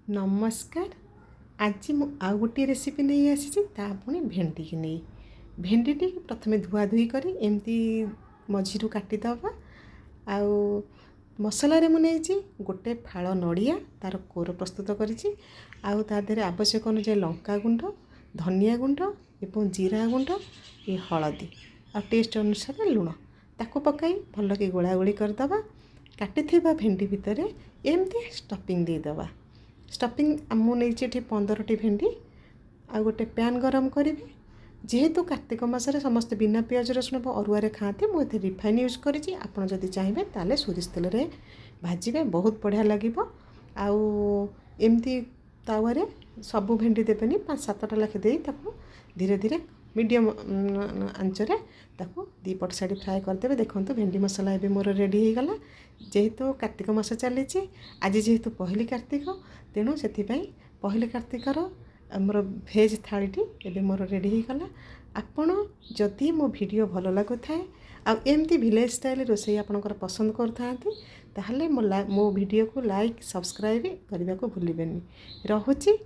नमस्कार। आज मु आउ गोटे रेसिपी नहीं आसी ता पुणी भेंडी की नहीं। भेंडी टी प्रथमे धुआ धुई करी एमती मझीरु काटिदबा। आउ मसला रे मु नहीं गोटे फाड़ नड़िया तार कोर प्रस्तुत करिछि। आउ ता देहरे आवश्यक अनुसार लंका गुंड, धनिया गुंड एवं जीरा गुंड, ये हलदी आ टेस्ट अनुसार लुण ताको पकाई भल के गोला गोली करदबा। काटिथिबा भेंडी भितर एमती स्टफिंग देदबा। स्टफिंग मुझे 15टी भेंडी आ गोटे पैन गरम करी। जेहेतु कार्तिक मासरे समस्त बिना पियाज रसुण अरुआ खाते मुझे रिफाइन यूज करी। आपड़ जदि चाहिए ताले सोरिष तेल रे भाजिबे बहुत बढ़िया लगे। आउ एमती तावारे सबू भेंडी देवेनि 5-7टा लाखे दे धीरे धीरे मीडियम आंचरे ताको दीपट साइड फ्राए करदे। देखो भेंडी मसला एवं मोर रेडी हो गला। जेहेतु कार्तिक मास चली आज जेहेतु पहली कार्तिक तेणु से पहली कार्तिकर मोर भेज थालीटी एवं मोर रेडी हो गला। आपण जदि मो वीडियो भल लगु थाए आमती विलेज स्टाइल रोषे आपंकर पसंद करें मो वीडियो को लाइक सब्सक्राइब करने को भूलें। रहुची।